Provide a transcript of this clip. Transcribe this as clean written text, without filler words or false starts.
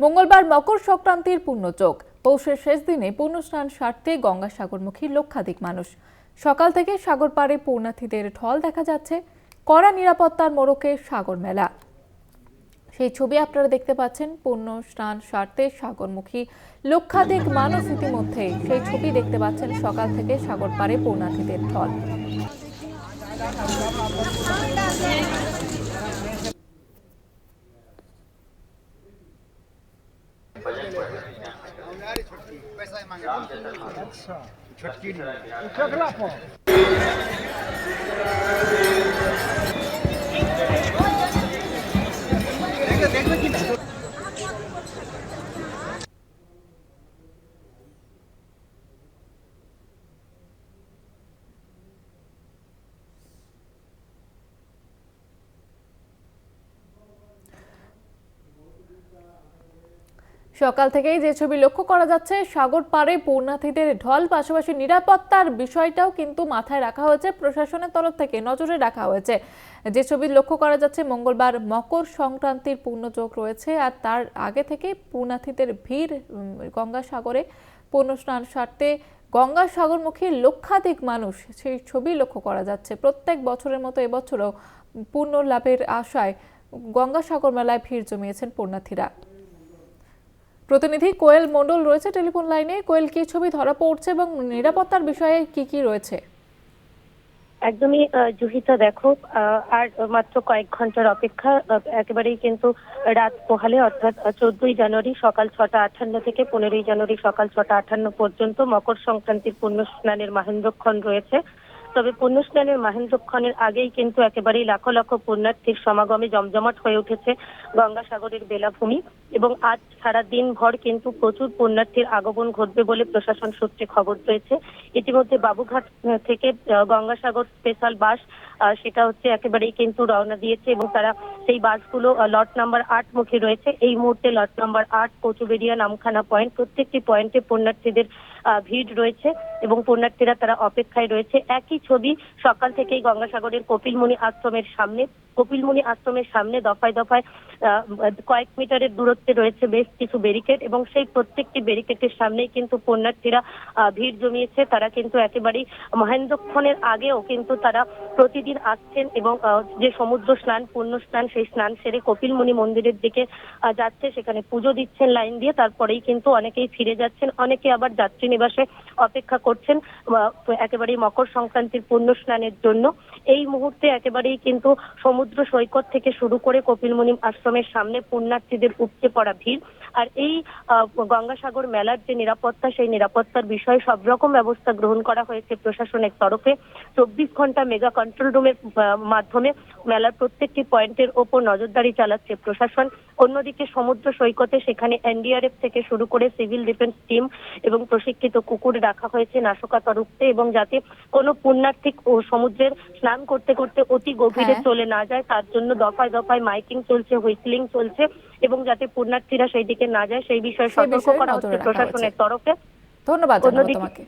মঙ্গলবার মকর সংক্রান্তির পুণ্যযোগ। পৌষের শেষ দিনে পুণ্যস্নান সারতে গঙ্গাসাগরমুখী লক্ষাধিক মানুষ। সকাল থেকে সাগর পাড়ে পুণ্যার্থীদের ঢল দেখা যাচ্ছে। কড়া নিরাপত্তার মোড়কে সাগর মেলা। সেই ছবি আপনারা দেখতে পাচ্ছেন। পুণ্য স্নান সারতে সাগরমুখী লক্ষাধিক মানুষ ইতিমধ্যে সেই ছবি দেখতে পাচ্ছেন। সকাল থেকে সাগর পাড়ে পুণ্যার্থীদের ঢল। সকাল থেকেই যে ছবি লক্ষ্য করা যাচ্ছে, সাগর পাড়ে পুণ্যার্থীদের ঢল, পাশাপাশি নিরাপত্তার বিষয়টাও কিন্তু মাথায় রাখা হয়েছে, প্রশাসনের তরফ থেকে নজরে রাখা হয়েছে। যে ছবি লক্ষ্য করা যাচ্ছে, মঙ্গলবার মকর সংক্রান্তির পুণ্যযোগ রয়েছে, আর তার আগে থেকে পুণ্যার্থীদের ভিড় গঙ্গাসাগরে পুণ্যস্নান সারতে গঙ্গাসাগরমুখী লক্ষাধিক মানুষ, সেই ছবি লক্ষ্য করা যাচ্ছে। প্রত্যেক বছরের মতো এবছরও পুণ্য লাভের আশায় গঙ্গাসাগর মেলায় ভিড় জমিয়েছেন পুণ্যার্থীরা। প্রতিনিধি কোয়েল মণ্ডল রয়েছে টেলিফোন লাইনে। কোয়েল, কি ছবি ধরা পড়ছে এবং নিরাপত্তার বিষয়ে কি রয়েছে? একদমই জুহিতা, দেখো আর মাত্র কয়েক ঘন্টার অপেক্ষা। একেবারেই কিন্তু রাত পোহালে, অর্থাৎ 14ই জানুয়ারি সকাল 6:58 থেকে 15ই জানুয়ারি সকাল 6:58 পর্যন্ত মকর সংক্রান্তির পুণ্য স্নানের মাহেন্দ্রক্ষণ রয়েছে। তবে পুণ্য স্নানের মাহেন্দ্রক্ষণের আগেই কিন্তু একেবারেই লাখো লাখো পুণ্যার্থীর সমাগমে জমজমাট হয়ে উঠেছে গঙ্গাসাগরের বেলাভূমি, এবং আজ সারা দিন ভর কিন্তু প্রচুর পুণ্যার্থীর আগমন ঘটবে বলে প্রশাসন সূত্রে খবর রয়েছে। ইতিমধ্যে বাবুঘাট থেকে গঙ্গাসাগর স্পেশাল বাস সেটা হচ্ছে একেবারেই কিন্তু রওনা দিয়েছে, এবং তারা সেই বাসগুলো লট নাম্বার 8 মুখী রয়েছে। এই মুহূর্তে lot number 8 Kachuberia Namkhana point, প্রত্যেকটি পয়েন্টে পুণ্যার্থীদের ভিড় রয়েছে এবং পুণ্যার্থীরা তারা অপেক্ষায় রয়েছে। একই ছবি সকাল থেকেই গঙ্গাসাগরের কপিলমুনি আশ্রমের সামনে। কপিলমুনি আশ্রমের সামনে দফায় দফায় কয়েক মিটারের দূরত্বে রয়েছে বেশ কিছু ব্যারিকেড, এবং সেই প্রত্যেকটি ব্যারিকেডের সামনেই কিন্তু পুণ্যার্থীরা ভিড় জমিয়েছে। তারা কিন্তু একেবারেই মহেন্দ্রক্ষণের আগেও কিন্তু তারা প্রতিদিন আসছেন, এবং যে সমুদ্র স্নান, পুণ্য স্নান, সেই স্নান সেরে কপিলমুনি মন্দিরের দিকে যাচ্ছে, সেখানে পুজো দিচ্ছেন লাইন দিয়ে। তারপরেই কিন্তু অনেকেই ফিরে যাচ্ছেন, অনেকে আবার যাত্রী নিবাসে অপেক্ষা করছেন একেবারেই মকর সংক্রান্তির পুণ্য স্নানের জন্য। এই মুহূর্তে একেবারেই কিন্তু সমুদ্র সৈকত থেকে শুরু করে কপিলমুনি আশ্রমের সামনে পুণ্যার্থীদের উপচে পড়া ভিড়। আর এই গঙ্গাসাগর মেলার যে নিরাপত্তা, সেই নিরাপত্তার বিষয়ে সব রকম ব্যবস্থা গ্রহণ করা হয়েছে প্রশাসনের তরফে। 24 ঘন্টা মেগা কন্ট্রোল রুমের মাধ্যমে মেলার প্রত্যেকটি পয়েন্টের ওপর নজরদারি চালাচ্ছে প্রশাসন। অন্যদিকে সমুদ্র সৈকতে সেখানে এনডিআরএফ থেকে শুরু করে সিভিল ডিফেন্স টিম এবং প্রশিক্ষিত কুকুর রাখা হয়েছে নাশকতা রুখতে, এবং যাতে কোনো পুণ্যার্থী সমুদ্রের স্নান করতে করতে অতি গভীরে চলে না যায়, তার জন্য দফায় দফায় মাইকিং চলছে, হুইসলিং চলছে, এবং যাতে পুণ্যার্থীরা সেই দিকে না যায় সেই বিষয়ে সতর্ক করা হচ্ছে প্রশাসনের তরফে। ধন্যবাদ তোমাকে।